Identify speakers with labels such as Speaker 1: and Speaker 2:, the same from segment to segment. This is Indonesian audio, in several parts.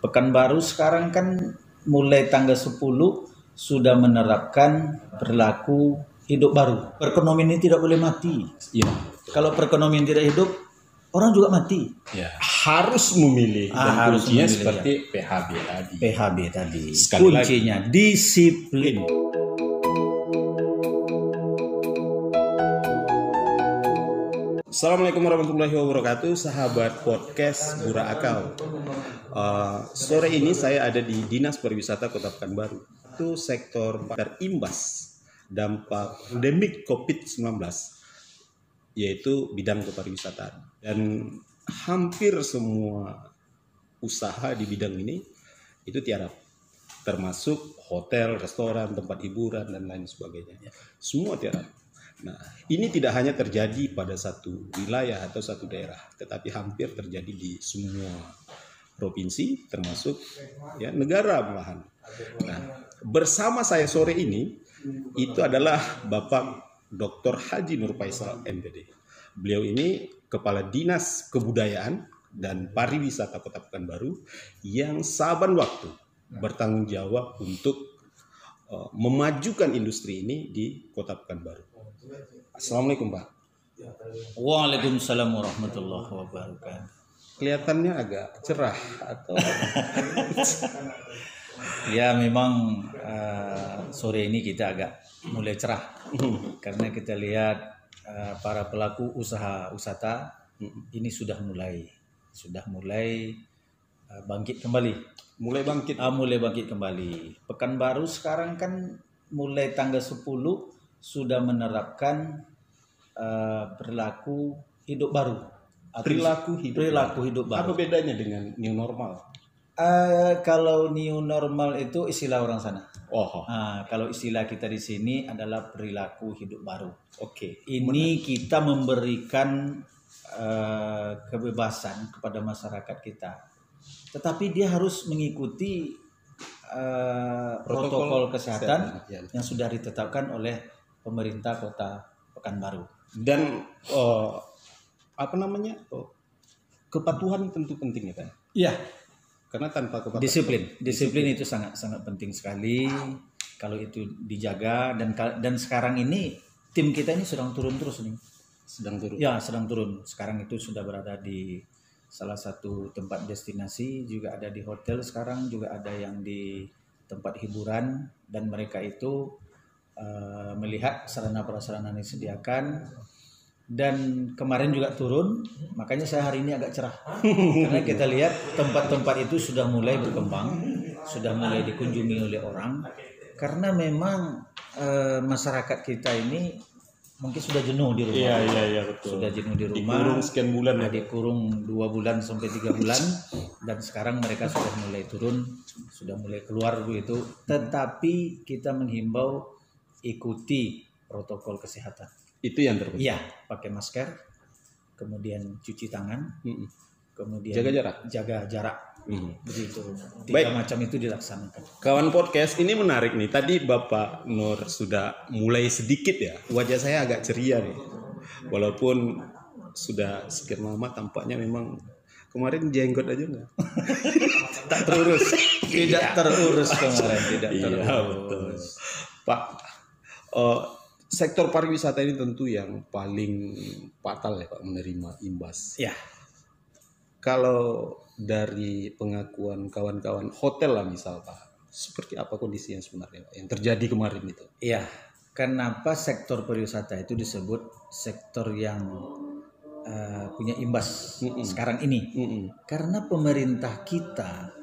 Speaker 1: Pekanbaru sekarang kan mulai tanggal 10 sudah menerapkan perilaku hidup baru. Perekonomian ini tidak boleh mati.
Speaker 2: Ya.
Speaker 1: Kalau perekonomian tidak hidup, orang juga mati.
Speaker 2: Ya. Harus memilih dan
Speaker 1: harus
Speaker 2: kuncinya
Speaker 1: memilih,
Speaker 2: seperti PHB tadi.
Speaker 1: PHB tadi.
Speaker 2: Sekali
Speaker 1: Kuncinya disiplin.
Speaker 2: Assalamualaikum warahmatullahi wabarakatuh, sahabat podcast Bura Akal. Sore ini saya ada di Dinas Pariwisata Kota Pekanbaru. Itu sektor terimbas dampak pandemik COVID-19, yaitu bidang kepariwisataan. Dan hampir semua usaha di bidang ini itu tiarap, termasuk hotel, restoran, tempat hiburan, dan lain sebagainya. Semua tiarap. Nah, ini tidak hanya terjadi pada satu wilayah atau satu daerah, tetapi hampir terjadi di semua provinsi, termasuk ya negara malahan. Nah, bersama saya sore ini itu adalah Bapak Dr. Haji Nur Faisal MPD. Beliau ini Kepala Dinas Kebudayaan dan Pariwisata Kota Pekanbaru yang saban waktu bertanggung jawab untuk memajukan industri ini di Kota Pekanbaru. Assalamualaikum, Pak.
Speaker 1: Waalaikumsalam warahmatullahi wabarakatuh.
Speaker 2: Kelihatannya agak cerah atau
Speaker 1: Ya memang sore ini kita agak mulai cerah karena kita lihat para pelaku usaha wisata ini sudah mulai bangkit kembali.
Speaker 2: mulai bangkit.
Speaker 1: Mulai bangkit kembali. Pekanbaru sekarang kan mulai tanggal 10 sudah menerapkan perilaku hidup baru.
Speaker 2: Perilaku
Speaker 1: hidup baru.
Speaker 2: Apa bedanya dengan new normal?
Speaker 1: Kalau new normal itu istilah orang sana.
Speaker 2: Oh.
Speaker 1: Kalau istilah kita di sini adalah perilaku hidup baru.
Speaker 2: Oke.
Speaker 1: Ini kita memberikan kebebasan kepada masyarakat kita, tetapi dia harus mengikuti protokol kesehatan yang sudah ditetapkan oleh pemerintah Kota Pekanbaru.
Speaker 2: Dan kepatuhan tentu penting ya kan?
Speaker 1: Iya.
Speaker 2: Karena tanpa kepatuhan
Speaker 1: Disiplin itu sangat penting sekali. Kalau itu dijaga dan sekarang ini tim kita ini sedang turun terus nih. Sedang turun. Sekarang itu sudah berada di salah satu tempat destinasi, juga ada di hotel sekarang, juga ada yang di tempat hiburan, dan mereka itu melihat sarana-prasarana yang disediakan. Dan kemarin juga turun, makanya saya hari ini agak cerah karena kita lihat tempat-tempat itu sudah mulai berkembang, sudah mulai dikunjungi oleh orang, karena memang masyarakat kita ini mungkin sudah jenuh di rumah.
Speaker 2: Iya, betul.
Speaker 1: Sudah jenuh di rumah.
Speaker 2: Dikurung sekian bulan ya.
Speaker 1: Dikurung 2 bulan sampai 3 bulan, dan sekarang mereka sudah mulai turun, sudah mulai keluar begitu. Tetapi kita menghimbau ikuti protokol kesehatan.
Speaker 2: Itu yang terpenting.
Speaker 1: Iya, pakai masker, kemudian cuci tangan, kemudian jaga jarak. Begitu. 3 macam itu dilaksanakan.
Speaker 2: Kawan podcast, ini menarik nih. Tadi Bapak Nur sudah mulai sedikit ya. Wajah saya agak ceria nih. Walaupun sudah sekian lama tampaknya memang kemarin jenggot aja enggak?
Speaker 1: Tak terurus. Tidak terurus kemarin, tidak terurus.
Speaker 2: Iya, betul. Pak, sektor pariwisata ini tentu yang paling fatal ya Pak, menerima imbas.
Speaker 1: Ya.
Speaker 2: Kalau dari pengakuan kawan-kawan hotel lah misal Pak, seperti apa kondisi yang sebenarnya Pak, yang terjadi kemarin itu?
Speaker 1: Iya. Kenapa sektor pariwisata itu disebut sektor yang punya imbas sekarang ini? Karena pemerintah kita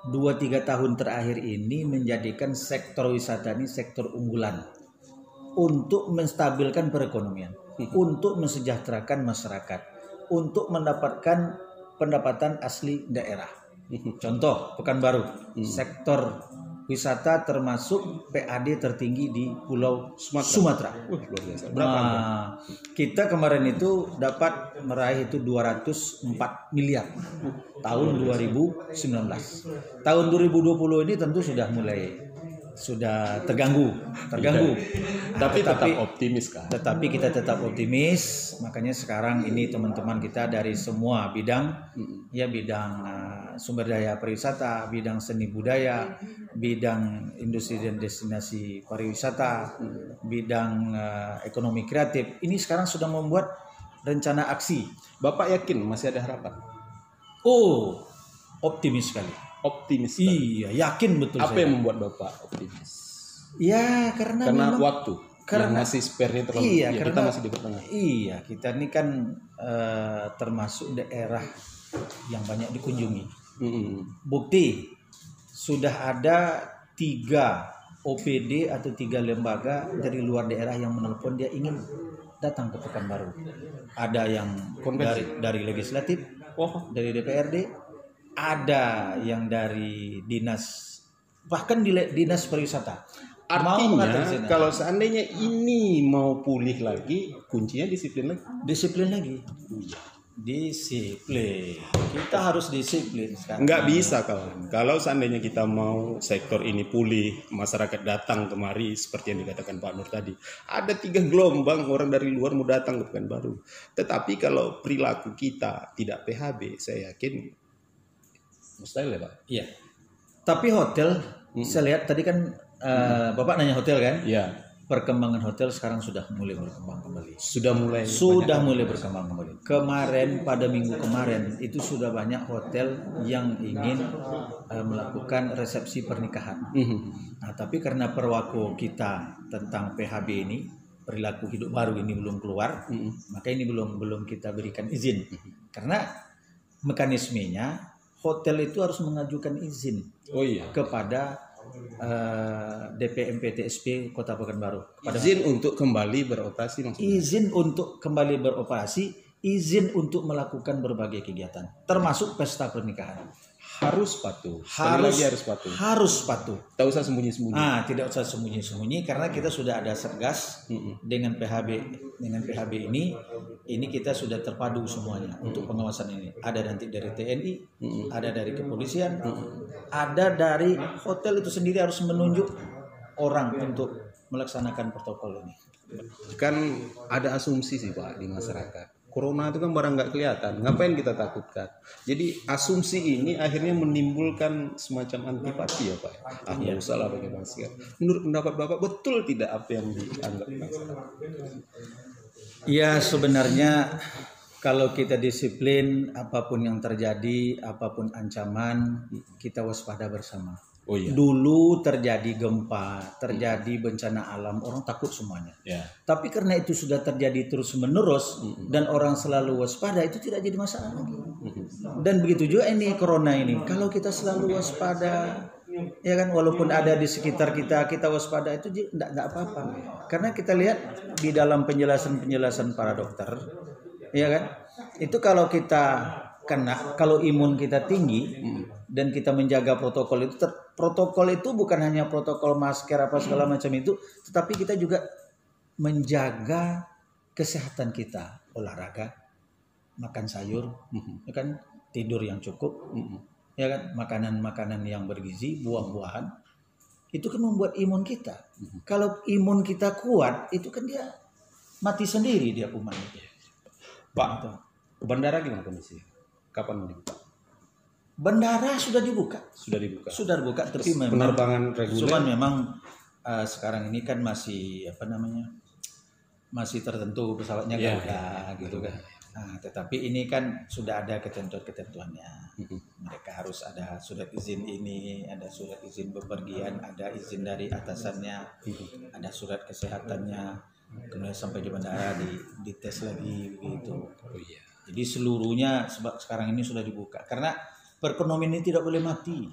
Speaker 1: 2-3 tahun terakhir ini menjadikan sektor wisata ini sektor unggulan untuk menstabilkan perekonomian, untuk mensejahterakan masyarakat, untuk mendapatkan pendapatan asli daerah. Contoh Pekanbaru, sektor wisata termasuk PAD tertinggi di Pulau Sumatera.
Speaker 2: Luar biasa.
Speaker 1: Kita kemarin itu dapat meraih itu 204 miliar tahun 2019. Tahun 2020 ini tentu sudah mulai sudah terganggu.
Speaker 2: Tapi tetap optimis kan?
Speaker 1: Tetapi kita tetap optimis, makanya sekarang ini teman-teman kita dari semua bidang, ya bidang sumber daya pariwisata, bidang seni budaya, bidang industri dan destinasi pariwisata, bidang ekonomi kreatif, ini sekarang sudah membuat rencana aksi.
Speaker 2: Bapak yakin masih ada harapan?
Speaker 1: Oh, optimis sekali.
Speaker 2: Optimis.
Speaker 1: Iya, yakin betul.
Speaker 2: Apa
Speaker 1: saya.
Speaker 2: yang membuat Bapak optimis?
Speaker 1: Ya, karena memang,
Speaker 2: waktu. Karena masih spare-nya terlalu.
Speaker 1: Iya, karena
Speaker 2: kita masih di tengah.
Speaker 1: Iya, kita ini kan termasuk daerah yang banyak dikunjungi. Bukti sudah ada 3 OPD atau 3 lembaga dari luar daerah yang menelpon dia ingin datang ke Pekanbaru. Ada yang dari legislatif, dari DPRD. Ada yang dari dinas, bahkan di dinas pariwisata.
Speaker 2: Artinya kalau seandainya ini mau pulih lagi, kuncinya disiplin lagi. Disiplin. Kita harus disiplin sekarang. Nggak bisa kawan. Kalau seandainya kita mau sektor ini pulih, masyarakat datang kemari seperti yang dikatakan Pak Nur tadi. Ada 3 gelombang orang dari luar mau datang ke Pekanbaru. Tetapi kalau perilaku kita tidak PHB, saya yakin mustahil ya Pak.
Speaker 1: Iya. Tapi hotel, saya lihat tadi kan Bapak nanya hotel kan?
Speaker 2: Iya.
Speaker 1: Perkembangan hotel sekarang sudah mulai berkembang kembali.
Speaker 2: Sudah mulai
Speaker 1: Berkembang kembali. Kemarin pada minggu kemarin itu sudah banyak hotel yang ingin melakukan resepsi pernikahan. Nah, tapi karena perwaku kita tentang PHB ini, perilaku hidup baru ini belum keluar, maka ini belum kita berikan izin. Karena mekanismenya hotel itu harus mengajukan izin kepada DPMPTSP Kota Pekanbaru.
Speaker 2: Izin untuk kembali beroperasi maksudnya?
Speaker 1: Izin untuk kembali beroperasi, izin untuk melakukan berbagai kegiatan, termasuk pesta pernikahan.
Speaker 2: Harus patuh.
Speaker 1: Harus patuh.
Speaker 2: Tak usah sembunyi-sembunyi.
Speaker 1: Tidak usah sembunyi-sembunyi karena kita sudah ada Satgas dengan PHB. Dengan PHB ini kita sudah terpadu semuanya untuk pengawasan ini. Ada nanti dari TNI, ada dari kepolisian, ada dari hotel itu sendiri harus menunjuk orang untuk melaksanakan protokol ini.
Speaker 2: Kan ada asumsi sih Pak di masyarakat. Corona itu kan barang nggak kelihatan, ngapain kita takutkan? Jadi asumsi ini akhirnya menimbulkan semacam antipati ya Pak. Nggak usah lah pakai masker. Menurut pendapat Bapak betul tidak apa yang dianggap masyarakat?
Speaker 1: Ya sebenarnya kalau kita disiplin, apapun yang terjadi, apapun ancaman, kita waspada bersama. Dulu terjadi gempa, terjadi bencana alam, orang takut semuanya. Tapi karena itu sudah terjadi terus-menerus dan orang selalu waspada, itu tidak jadi masalah lagi. Dan begitu juga ini corona ini. Kalau kita selalu waspada, ya kan, walaupun ada di sekitar kita waspada, itu tidak apa-apa. Karena kita lihat di dalam penjelasan para dokter, ya kan, itu kalau kita kena, kalau imun kita tinggi dan kita menjaga protokol itu, protokol itu bukan hanya protokol masker apa segala macam itu, tetapi kita juga menjaga kesehatan kita, olahraga, makan sayur, ya kan, tidur yang cukup, ya kan, makanan yang bergizi, buah-buahan, itu kan membuat imun kita. Kalau imun kita kuat, itu kan dia mati sendiri dia kuman.
Speaker 2: Pak, bandara gimana kondisi? Kapan mau dibuka?
Speaker 1: Bandara sudah dibuka.
Speaker 2: Sudah dibuka,
Speaker 1: tapi memang
Speaker 2: penerbangan reguler.
Speaker 1: Cuman memang sekarang ini kan masih masih tertentu pesawatnya gitu kan. Nah, tetapi ini kan sudah ada ketentuannya. Mereka harus ada surat izin ini, ada surat izin bepergian, ada izin dari atasannya, ada surat kesehatannya. Kemudian sampai di bandara dites lagi begitu. Jadi seluruhnya sekarang ini sudah dibuka karena perekonomian ini tidak boleh mati.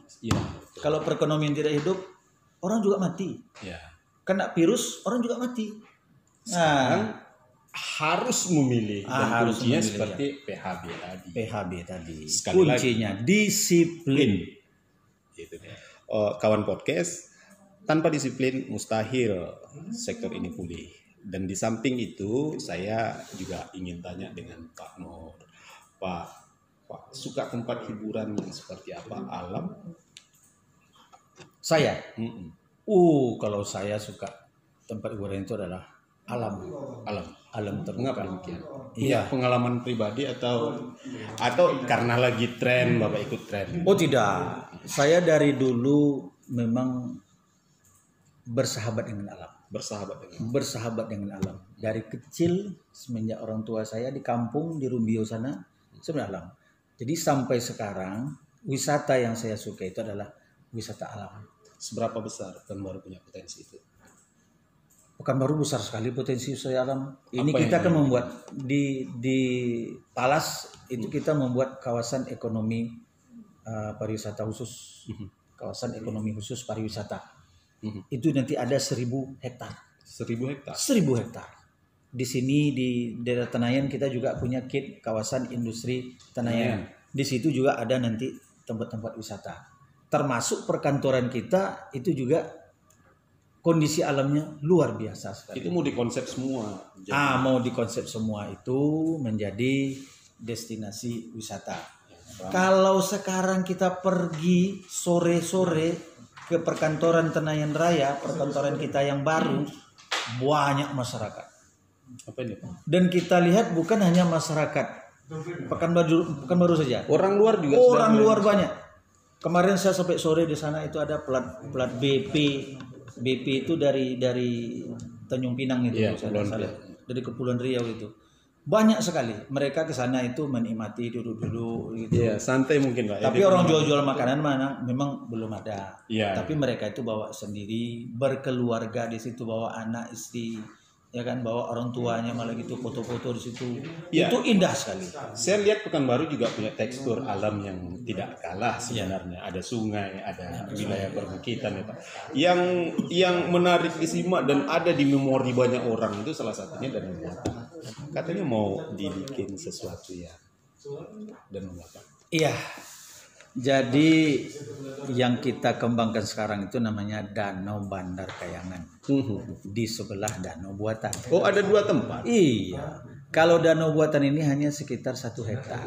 Speaker 1: Kalau perekonomian tidak hidup, orang juga mati. Kena virus, orang juga mati.
Speaker 2: Sekarang harus memilih dan kuncinya seperti
Speaker 1: PHB tadi.
Speaker 2: Sekali
Speaker 1: kuncinya lagi, disiplin.
Speaker 2: Gitu. Kawan podcast, tanpa disiplin mustahil sektor ini pulih. Dan di samping itu saya juga ingin tanya dengan Pak Nur. Pak suka tempat hiburan yang seperti apa? Alam?
Speaker 1: Saya? Kalau saya suka tempat hiburan itu adalah alam terbuka.
Speaker 2: Mengapa demikian?
Speaker 1: Iya.
Speaker 2: Pengalaman pribadi atau karena lagi tren, Bapak ikut tren?
Speaker 1: Oh tidak, saya dari dulu memang bersahabat dengan alam. Bersahabat dengan alam. Dari kecil semenjak orang tua saya di kampung di Rumbio sana sebenarnya alam. Jadi sampai sekarang wisata yang saya suka itu adalah wisata alam.
Speaker 2: Seberapa besar Pekanbaru punya potensi itu?
Speaker 1: Pekanbaru besar sekali potensi wisata alam. Ini kita akan membuat di Talas itu kita membuat kawasan ekonomi pariwisata khusus. Kawasan ekonomi khusus pariwisata. Itu nanti ada 1.000 hektar.
Speaker 2: 1.000 hektar.
Speaker 1: 1.000 hektar. Di sini di daerah Tenayan kita juga punya KIT kawasan industri Tenayan. Di situ juga ada nanti tempat-tempat wisata. Termasuk perkantoran kita itu juga kondisi alamnya luar biasa sekali.
Speaker 2: Itu mau dikonsep semua.
Speaker 1: Mau dikonsep semua itu menjadi destinasi wisata. Kalau sekarang kita pergi sore-sore ke perkantoran Tenayan Raya, perkantoran kita yang baru, banyak masyarakat.
Speaker 2: Apa ini, Pak?
Speaker 1: Dan kita lihat bukan hanya masyarakat Pekanbaru saja.
Speaker 2: Orang luar juga.
Speaker 1: Orang luar banyak. Kemarin saya sampai sore di sana itu ada plat BP. BP itu dari Tanjung Pinang itu, dari Kepulauan Riau itu. Banyak sekali mereka ke sana itu menikmati duduk-duduk gitu.
Speaker 2: Iya, santai mungkin Pak.
Speaker 1: Tapi orang jual-jual makanan mana memang belum ada.
Speaker 2: Iya.
Speaker 1: Tapi mereka itu bawa sendiri, berkeluarga di situ, bawa anak istri, ya kan, bawa orang tuanya malah gitu foto-foto di situ.
Speaker 2: Iya.
Speaker 1: Itu indah sekali.
Speaker 2: Saya lihat Pekanbaru juga punya tekstur alam yang tidak kalah sebenarnya. Ada sungai, ada wilayah perbukitan ya Pak. Yang menarik disimak dan ada di memori banyak orang itu salah satunya Danau Buatan. Katanya mau dibikin sesuatu ya Danau Buatan.
Speaker 1: Iya. Jadi yang kita kembangkan sekarang itu namanya Danau Bandar Kayangan. Di sebelah Danau Buatan.
Speaker 2: Oh, ada 2 tempat.
Speaker 1: Iya. Kalau Danau Buatan ini hanya sekitar 1 hektar.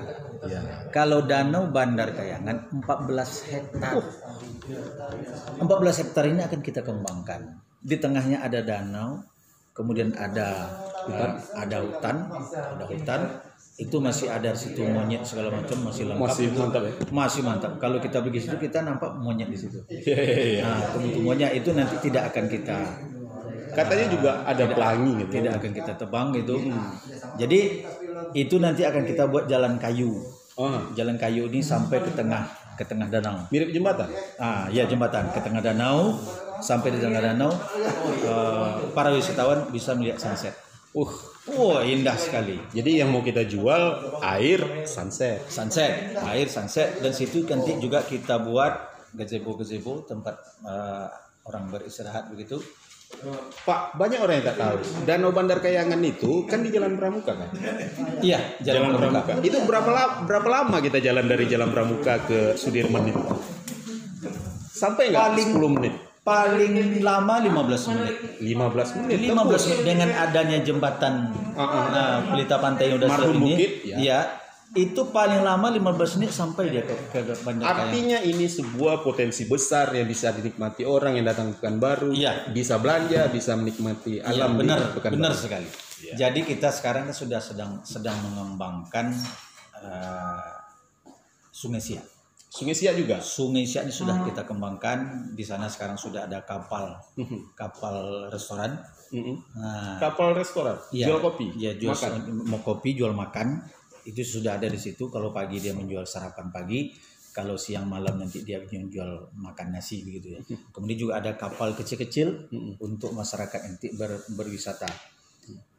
Speaker 2: Ya.
Speaker 1: Kalau Danau Bandar Kayangan 14 hektar. 14 hektar ini akan kita kembangkan. Di tengahnya ada danau, kemudian ada hutan. Itu masih ada situ monyet segala macam, masih lengkap.
Speaker 2: Masih mantap ya?
Speaker 1: Masih mantap. Kalau kita pergi situ kita nampak monyet di situ. Nah, monyet itu nanti tidak akan kita,
Speaker 2: katanya juga ada pelangi gitu.
Speaker 1: Tidak akan kita tebang gitu. Jadi itu nanti akan kita buat jalan kayu. Jalan kayu ini sampai ke tengah danau.
Speaker 2: Mirip jembatan.
Speaker 1: Ya jembatan ke tengah danau, sampai di tengah danau para wisatawan bisa melihat sunset. Indah sekali.
Speaker 2: Jadi yang mau kita jual air sunset,
Speaker 1: dan situ nanti juga kita buat gazebo tempat orang beristirahat begitu.
Speaker 2: Pak, banyak orang yang tak tahu. Danau Bandar Kayangan itu kan di Jalan Pramuka kan?
Speaker 1: Iya,
Speaker 2: Jalan Pramuka. Itu berapa lama kita jalan dari Jalan Pramuka ke Sudirman itu? Sampai nggak 10 menit?
Speaker 1: Paling lama 15 menit.
Speaker 2: 15 menit
Speaker 1: dengan adanya jembatan Pelita Pantai yang udah
Speaker 2: Marhum
Speaker 1: ini.
Speaker 2: Bukit,
Speaker 1: ya. Itu paling lama 15 menit sampai dia ke Bandar Kayangan.
Speaker 2: Artinya ini sebuah potensi besar yang bisa dinikmati orang yang datang ke Pekanbaru.
Speaker 1: Iya.
Speaker 2: Bisa belanja, bisa menikmati alam.
Speaker 1: Benar sekali. Ya. Jadi kita sekarang sudah sedang mengembangkan Sungai Siak.
Speaker 2: Sungai Siak juga.
Speaker 1: Sungai Siak ini sudah kita kembangkan. Di sana sekarang sudah ada kapal restoran.
Speaker 2: Kapal restoran.
Speaker 1: Ya,
Speaker 2: jual kopi.
Speaker 1: Ya, mau kopi, jual makan. Itu sudah ada di situ. Kalau pagi dia menjual sarapan pagi, kalau siang malam nanti dia menjual makan nasi begitu ya. Kemudian juga ada kapal kecil-kecil untuk masyarakat nanti berwisata.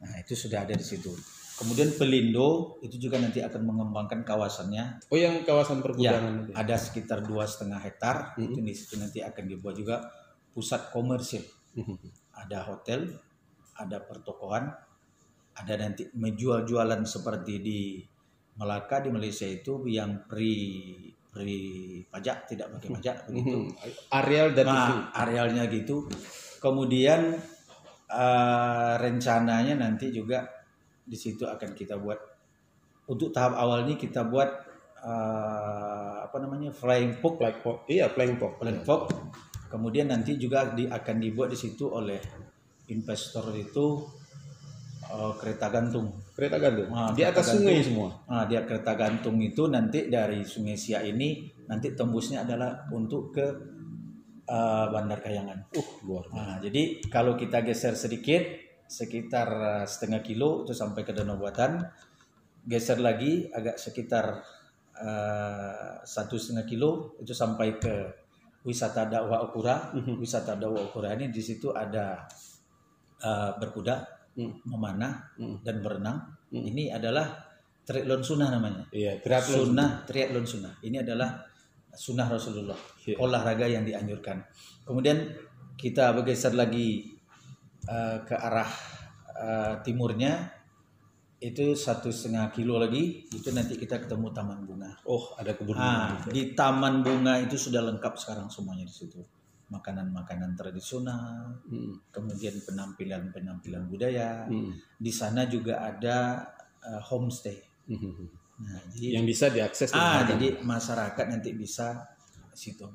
Speaker 1: Nah, itu sudah ada di situ. Kemudian Pelindo itu juga nanti akan mengembangkan kawasannya.
Speaker 2: Oh, yang kawasan pergudangan.
Speaker 1: Ya, ada sekitar 2,5 hektar. Itu di situ nanti akan dibuat juga pusat komersil. Ada hotel, ada pertokoan, ada nanti menjual-jualan seperti di Melaka, di Malaysia itu yang free pajak, tidak pakai pajak begitu. Arealnya gitu. Kemudian rencananya nanti juga di situ akan kita buat, untuk tahap awal ini kita buat flying fox.
Speaker 2: Iya, flying fox.
Speaker 1: Kemudian nanti juga akan dibuat di situ oleh investor itu kereta gantung.
Speaker 2: Kereta gantung. Di
Speaker 1: Kereta
Speaker 2: atas sungai
Speaker 1: gantung.
Speaker 2: semua.
Speaker 1: Dia kereta gantung itu nanti dari Sungai Siak ini nanti tembusnya adalah untuk ke Bandar Kayangan.
Speaker 2: Luar biasa.
Speaker 1: Jadi kalau kita geser sedikit sekitar setengah kilo itu sampai ke Danau Buatan, geser lagi agak sekitar 1,5 kilo itu sampai ke wisata Dakwah Ukura. Wisata Dakwah Ukura ini di situ ada berkuda, memanah dan berenang. Ini adalah triathlon sunnah namanya.
Speaker 2: Iya,
Speaker 1: triathlon sunnah. Ini adalah sunnah Rasulullah, olahraga yang dianjurkan. Kemudian kita bergeser lagi ke arah timurnya, itu 1,5 kilo lagi, itu nanti kita ketemu Taman Bunga.
Speaker 2: Ada kebun bunga.
Speaker 1: Di Taman Bunga itu sudah lengkap sekarang semuanya di situ. Makanan-makanan tradisional, kemudian penampilan budaya. Di sana juga ada homestay. Nah, jadi,
Speaker 2: yang bisa diakses.
Speaker 1: Jadi masyarakat nanti bisa situ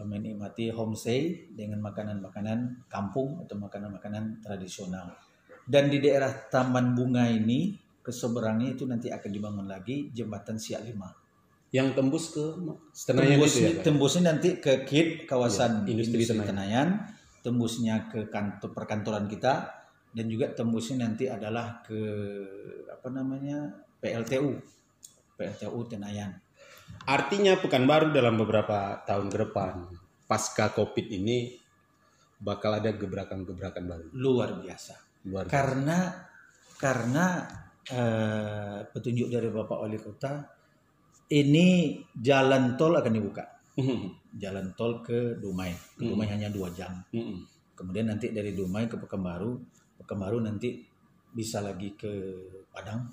Speaker 1: menikmati homestay dengan makanan-makanan kampung atau makanan-makanan tradisional. Dan di daerah Taman Bunga ini keseberangnya itu nanti akan dibangun lagi jembatan Siak 5.
Speaker 2: Yang tembus ke Senayan itu ya, Pak?
Speaker 1: Tembusnya nanti ke KID, kawasan industri
Speaker 2: Senayan.
Speaker 1: Senayan, tembusnya ke kantor perkantoran kita, dan juga tembusnya nanti adalah ke PLTU Tenayan.
Speaker 2: Artinya Pekanbaru dalam beberapa tahun ke depan pasca Covid ini bakal ada gebrakan-gebrakan baru.
Speaker 1: Luar biasa. Karena petunjuk dari Bapak Wali Kota, ini jalan tol akan dibuka. Jalan tol ke Dumai. Dumai hanya 2 jam. Kemudian nanti dari Dumai ke Pekanbaru nanti bisa lagi ke Padang,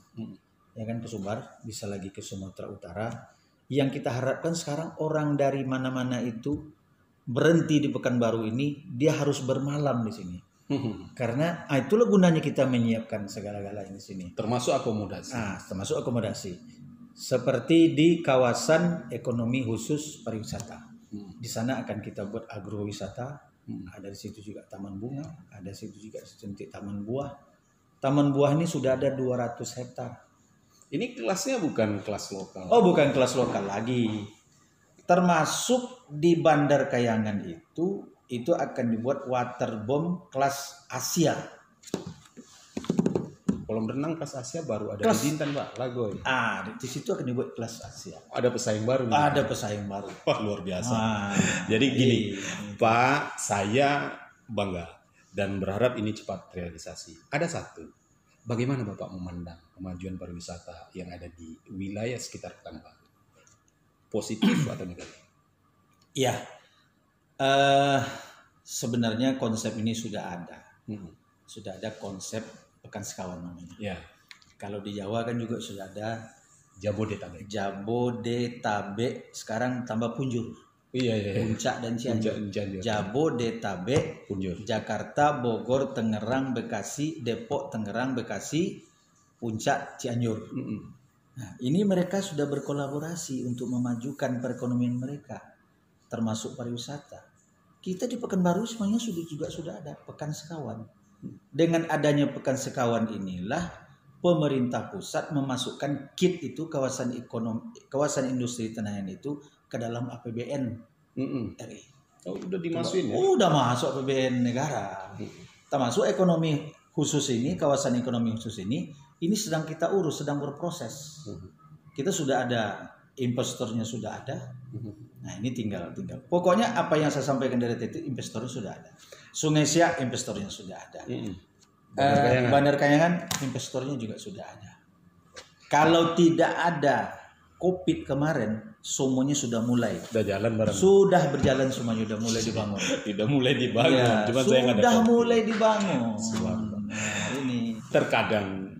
Speaker 1: ya kan, ke Sumbar, bisa lagi ke Sumatera Utara. Yang kita harapkan sekarang orang dari mana-mana itu berhenti di Pekanbaru ini, dia harus bermalam di sini. Karena itulah gunanya kita menyiapkan segala-galanya di sini.
Speaker 2: Termasuk akomodasi.
Speaker 1: Termasuk akomodasi. Seperti di kawasan ekonomi khusus pariwisata. Di sana akan kita buat agrowisata. Ada di situ juga Taman Bunga, ada di situ juga Taman Buah. Taman Buah ini sudah ada 200 hektar.
Speaker 2: Ini kelasnya bukan kelas lokal.
Speaker 1: Bukan kelas lokal lagi. Termasuk di Bandar Kayangan itu akan dibuat waterbomb kelas Asia.
Speaker 2: Kolam renang kelas Asia baru ada di Bintan, Pak, Lagoy.
Speaker 1: Di situ akan dibuat kelas Asia.
Speaker 2: Ada pesaing baru.
Speaker 1: Ada pesaing baru.
Speaker 2: Wah, luar biasa. Jadi gini, Pak, saya bangga dan berharap ini cepat realisasi. Ada satu, bagaimana Bapak memandang kemajuan pariwisata yang ada di wilayah sekitar Pekanbaru? Positif atau negatif?
Speaker 1: Iya. Sebenarnya konsep ini sudah ada. Sudah ada konsep Pekan Sekawan namanya.
Speaker 2: Ya.
Speaker 1: Kalau di Jawa kan juga sudah ada
Speaker 2: Jabodetabek.
Speaker 1: Sekarang tambah Punjur.
Speaker 2: Iya.
Speaker 1: Puncak dan Cianjur. Jabodetabek,
Speaker 2: Punjur.
Speaker 1: Jakarta, Bogor, Tangerang, Bekasi, Depok, Tangerang, Bekasi, Puncak, Cianjur. Nah, ini mereka sudah berkolaborasi untuk memajukan perekonomian mereka, termasuk pariwisata. Kita di Pekanbaru semuanya sudah ada Pekan Sekawan. Dengan adanya Pekan Sekawan inilah pemerintah pusat memasukkan KID itu kawasan industri Tenayan itu ke dalam APBN RI.
Speaker 2: Udah dimasukin ya?
Speaker 1: Udah masuk APBN negara. Termasuk ekonomi khusus ini, kawasan ekonomi khusus ini sedang kita urus, sedang berproses. Kita sudah ada, investornya sudah ada. Nah, ini tinggal. Pokoknya apa yang saya sampaikan dari tadi, investornya sudah ada. Sungai Siak, investornya sudah ada. Bandar Kayangan, investornya juga sudah ada. Kalau tidak ada Covid kemarin, semuanya sudah mulai. Sudah berjalan semuanya, sudah mulai dibangun.
Speaker 2: Tidak mulai dibangun,
Speaker 1: ya,
Speaker 2: cuma saya nggak ada.
Speaker 1: Sudah mulai dibangun. Ini
Speaker 2: terkadang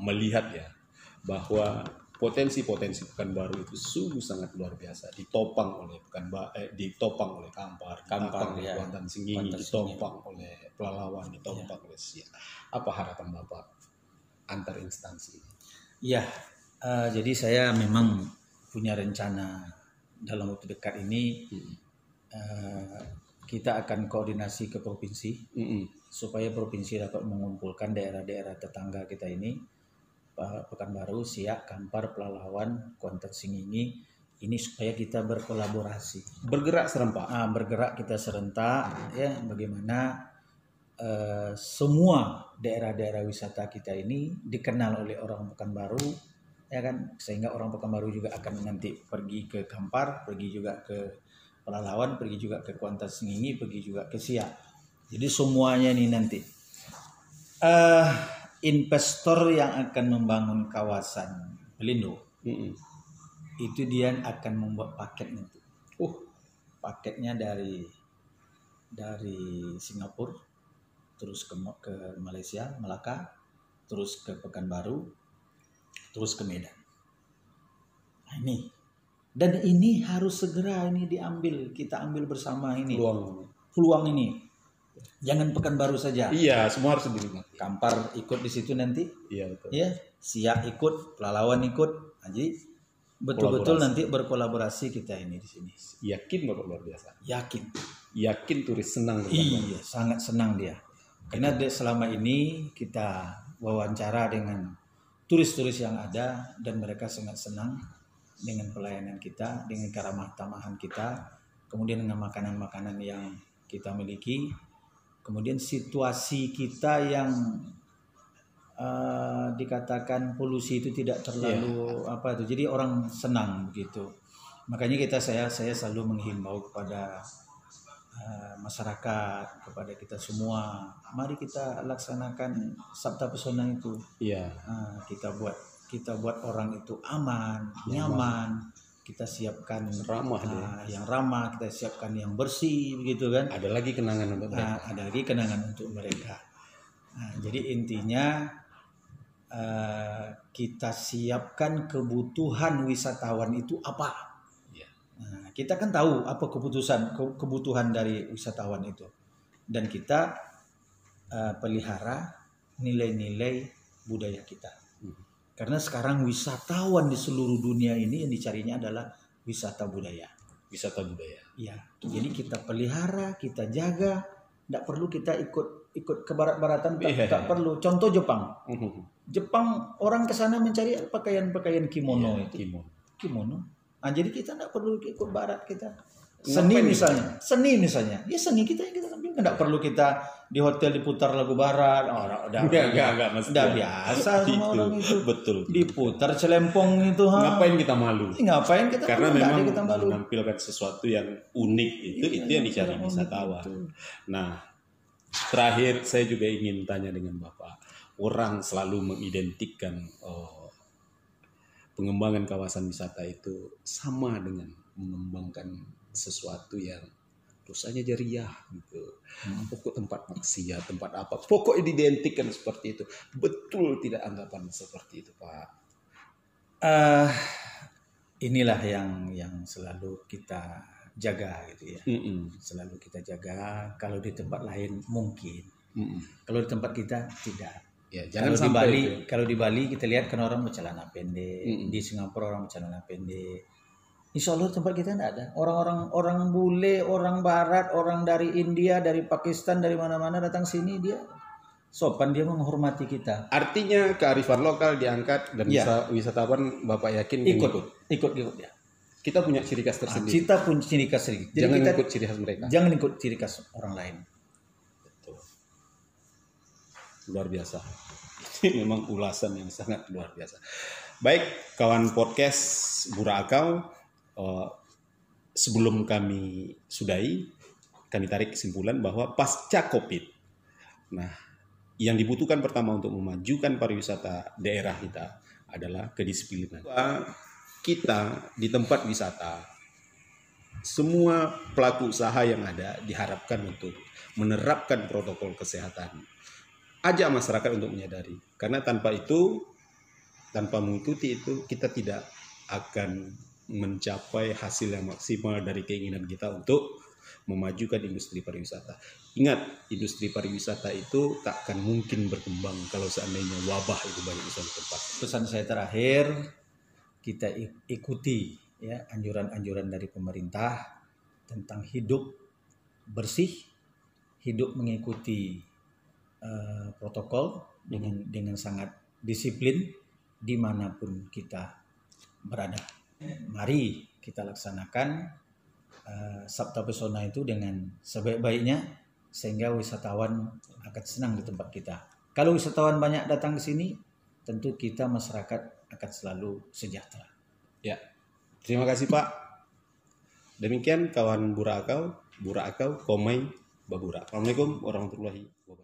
Speaker 2: melihat ya bahwa potensi-potensi Pekanbaru itu sungguh sangat luar biasa, ditopang oleh Kampar, oleh Kuantan Singgi, ditopang oleh Pelalawan, ditopang oleh Siak. Apa harapan Bapak antar instansi?
Speaker 1: Ya, jadi saya memang punya rencana dalam waktu dekat ini kita akan koordinasi ke provinsi supaya provinsi dapat mengumpulkan daerah-daerah tetangga kita ini, Pekanbaru, Siak, Kampar, Pelalawan, Kuantan, Singingi, ini supaya kita berkolaborasi,
Speaker 2: bergerak serentak.
Speaker 1: Bergerak kita serentak ya, bagaimana semua daerah-daerah wisata kita ini dikenal oleh orang Pekanbaru, ya kan, sehingga orang Pekanbaru juga akan nanti pergi ke Kampar, pergi juga ke Pelalawan, pergi juga ke Kuantan, Singingi, pergi juga ke Siak. Jadi semuanya ini nanti investor yang akan membangun kawasan Pelindo itu dia akan membuat paket nanti. Paketnya dari Singapura, terus ke Malaysia, Melaka, terus ke Pekanbaru, terus ke Medan. Nah, ini harus segera ini diambil, kita ambil bersama ini peluang ini. Jangan Pekanbaru saja.
Speaker 2: Iya, semua harus dinikmati.
Speaker 1: Kampar ikut di situ nanti.
Speaker 2: Iya, betul.
Speaker 1: Ya, Siak ikut, Pelalawan ikut. Jadi betul-betul nanti berkolaborasi kita ini di sini.
Speaker 2: Yakin Bapak luar biasa.
Speaker 1: Yakin
Speaker 2: turis senang.
Speaker 1: Iya, sangat senang dia. Karena selama ini kita wawancara dengan turis-turis yang ada dan mereka sangat senang dengan pelayanan kita, dengan keramah tamahan kita, kemudian dengan makanan-makanan yang kita miliki, kemudian situasi kita yang dikatakan polusi itu tidak terlalu jadi orang senang begitu. Makanya saya selalu menghimbau kepada masyarakat, kepada kita semua, mari kita laksanakan Sabta Pesona itu. Kita buat orang itu aman, nyaman. Kita siapkan yang ramah, kita siapkan yang bersih, begitu kan?
Speaker 2: Ada lagi kenangan untuk mereka.
Speaker 1: Jadi intinya kita siapkan kebutuhan wisatawan itu apa? Kita kan tahu apa kebutuhan dari wisatawan itu, dan kita pelihara nilai-nilai budaya kita. Karena sekarang wisatawan di seluruh dunia ini yang dicarinya adalah wisata budaya. Iya. Jadi kita pelihara, kita jaga. Tidak perlu kita ikut ke barat-baratan, tak perlu. Contoh Jepang. Jepang orang ke sana mencari pakaian kimono itu. Kimono. Jadi kita tidak perlu ikut barat kita. Seni misalnya, ya seni kita yang kita tampilkan. Tidak perlu kita di hotel diputar lagu barat. Udah biasa sama orang itu.
Speaker 2: Betul.
Speaker 1: Diputar celempong itu.
Speaker 2: Ngapain kita malu? Karena memang
Speaker 1: kita malu.
Speaker 2: Menampilkan sesuatu yang unik itu yang dicari wisatawan. Nah, terakhir saya juga ingin tanya dengan Bapak. Orang selalu mengidentikan pengembangan kawasan wisata itu sama dengan mengembangkan sesuatu yang dosanya jariah gitu. Pokok tempat maksiat, tempat apa, pokoknya diidentikan seperti itu. Betul tidak anggapan seperti itu, Pak?
Speaker 1: Inilah yang selalu kita jaga gitu ya. Selalu kita jaga. Kalau di tempat lain mungkin. Kalau di tempat kita tidak.
Speaker 2: Ya, jangan sampai
Speaker 1: kalau di Bali kita lihat kan orang bercelana pendek, di Singapura orang bercelana pendek. Insya Allah tempat kita tidak ada. Orang bule, orang barat, orang dari India, dari Pakistan, dari mana-mana datang sini, dia sopan, dia menghormati kita.
Speaker 2: Artinya kearifan lokal diangkat dan wisatawan Bapak yakin
Speaker 1: ikut ya.
Speaker 2: Kita punya ciri khas tersendiri.
Speaker 1: Kita punya ciri khas sendiri.
Speaker 2: Jadi jangan ikut ciri khas mereka.
Speaker 1: Jangan ikut ciri khas orang lain.
Speaker 2: Betul. Luar biasa. Ini memang ulasan yang sangat luar biasa. Baik, kawan podcast Bura Akau. Sebelum kami sudahi, kami tarik kesimpulan bahwa pasca COVID, nah yang dibutuhkan pertama untuk memajukan pariwisata daerah kita adalah kedisiplinan. Kita di tempat wisata, semua pelaku usaha yang ada diharapkan untuk menerapkan protokol kesehatan. Ajak masyarakat untuk menyadari, karena tanpa mengikuti itu, kita tidak akan mencapai hasil yang maksimal dari keinginan kita untuk memajukan industri pariwisata. Ingat, industri pariwisata itu tak akan mungkin berkembang kalau seandainya wabah itu banyak di suatu tempat.
Speaker 1: Pesan saya terakhir, kita ikuti ya anjuran-anjuran dari pemerintah tentang hidup bersih, hidup mengikuti protokol dengan sangat disiplin dimanapun kita berada. Mari kita laksanakan Sabta Pesona itu dengan sebaik-baiknya sehingga wisatawan akan senang di tempat kita. Kalau wisatawan banyak datang ke sini, tentu kita masyarakat akan selalu sejahtera.
Speaker 2: Ya, terima kasih Pak. Demikian kawan Bura Akau, Komai Babura. Assalamualaikum warahmatullahi wabarakatuh.